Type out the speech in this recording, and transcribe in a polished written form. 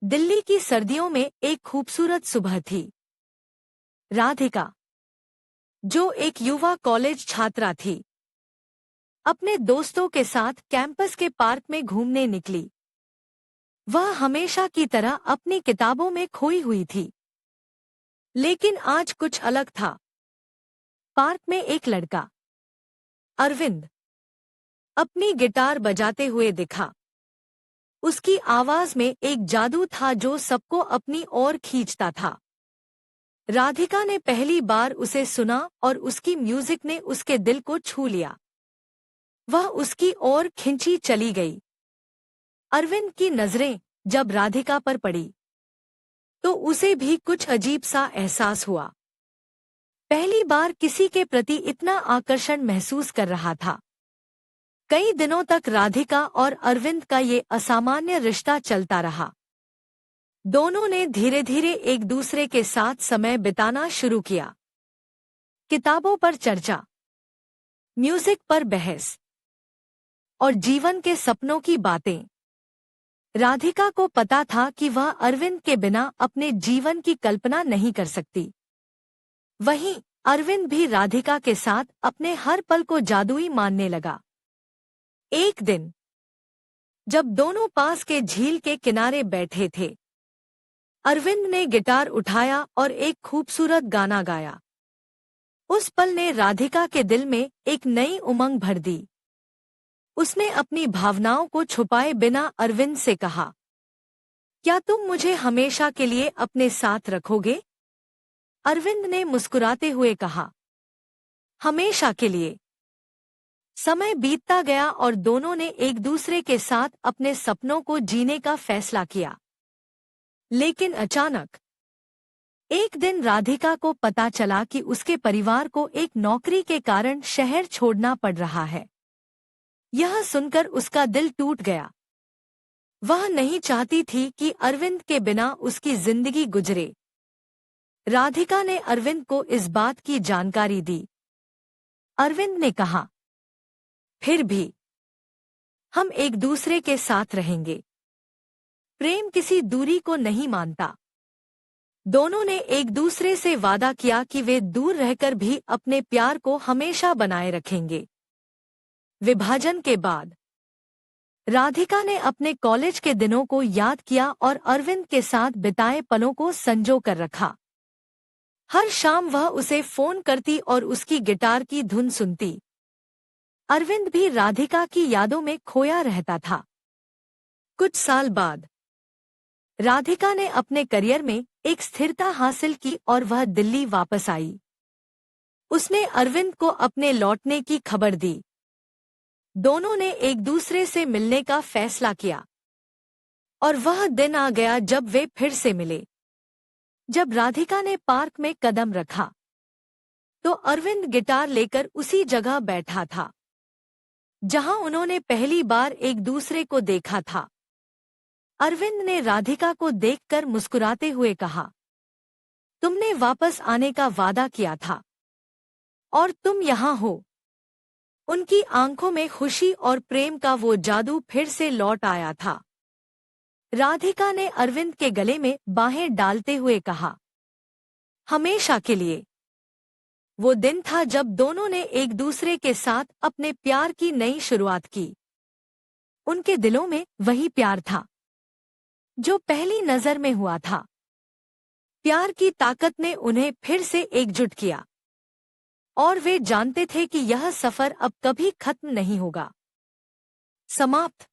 दिल्ली की सर्दियों में एक खूबसूरत सुबह थी। राधिका, जो एक युवा कॉलेज छात्रा थी, अपने दोस्तों के साथ कैंपस के पार्क में घूमने निकली। वह हमेशा की तरह अपनी किताबों में खोई हुई थी, लेकिन आज कुछ अलग था। पार्क में एक लड़का, अरविंद, अपनी गिटार बजाते हुए दिखा। उसकी आवाज में एक जादू था जो सबको अपनी ओर खींचता था। राधिका ने पहली बार उसे सुना और उसकी म्यूजिक ने उसके दिल को छू लिया। वह उसकी ओर खिंची चली गई। अरविंद की नजरें जब राधिका पर पड़ी, तो उसे भी कुछ अजीब सा एहसास हुआ। पहली बार किसी के प्रति इतना आकर्षण महसूस कर रहा था। कई दिनों तक राधिका और अरविंद का ये असामान्य रिश्ता चलता रहा। दोनों ने धीरे धीरे एक दूसरे के साथ समय बिताना शुरू किया। किताबों पर चर्चा, म्यूजिक पर बहस और जीवन के सपनों की बातें। राधिका को पता था कि वह अरविंद के बिना अपने जीवन की कल्पना नहीं कर सकती। वहीं अरविंद भी राधिका के साथ अपने हर पल को जादुई मानने लगा। एक दिन जब दोनों पास के झील के किनारे बैठे थे, अरविंद ने गिटार उठाया और एक खूबसूरत गाना गाया। उस पल ने राधिका के दिल में एक नई उमंग भर दी। उसने अपनी भावनाओं को छुपाए बिना अरविंद से कहा, क्या तुम मुझे हमेशा के लिए अपने साथ रखोगे? अरविंद ने मुस्कुराते हुए कहा, हमेशा के लिए। समय बीतता गया और दोनों ने एक दूसरे के साथ अपने सपनों को जीने का फैसला किया। लेकिन अचानक एक दिन राधिका को पता चला कि उसके परिवार को एक नौकरी के कारण शहर छोड़ना पड़ रहा है। यह सुनकर उसका दिल टूट गया। वह नहीं चाहती थी कि अरविंद के बिना उसकी जिंदगी गुजरे। राधिका ने अरविंद को इस बात की जानकारी दी। अरविंद ने कहा, फिर भी हम एक दूसरे के साथ रहेंगे। प्रेम किसी दूरी को नहीं मानता। दोनों ने एक दूसरे से वादा किया कि वे दूर रहकर भी अपने प्यार को हमेशा बनाए रखेंगे। विभाजन के बाद राधिका ने अपने कॉलेज के दिनों को याद किया और अरविंद के साथ बिताए पलों को संजो कर रखा। हर शाम वह उसे फोन करती और उसकी गिटार की धुन सुनती। अरविंद भी राधिका की यादों में खोया रहता था। कुछ साल बाद राधिका ने अपने करियर में एक स्थिरता हासिल की और वह दिल्ली वापस आई। उसने अरविंद को अपने लौटने की खबर दी। दोनों ने एक दूसरे से मिलने का फैसला किया और वह दिन आ गया जब वे फिर से मिले। जब राधिका ने पार्क में कदम रखा, तो अरविंद गिटार लेकर उसी जगह बैठा था जहां उन्होंने पहली बार एक दूसरे को देखा था। अरविंद ने राधिका को देखकर मुस्कुराते हुए कहा, तुमने वापस आने का वादा किया था और तुम यहाँ हो। उनकी आंखों में खुशी और प्रेम का वो जादू फिर से लौट आया था। राधिका ने अरविंद के गले में बाहें डालते हुए कहा, हमेशा के लिए। वो दिन था जब दोनों ने एक दूसरे के साथ अपने प्यार की नई शुरुआत की। उनके दिलों में वही प्यार था जो पहली नजर में हुआ था। प्यार की ताकत ने उन्हें फिर से एकजुट किया और वे जानते थे कि यह सफर अब कभी खत्म नहीं होगा। समाप्त।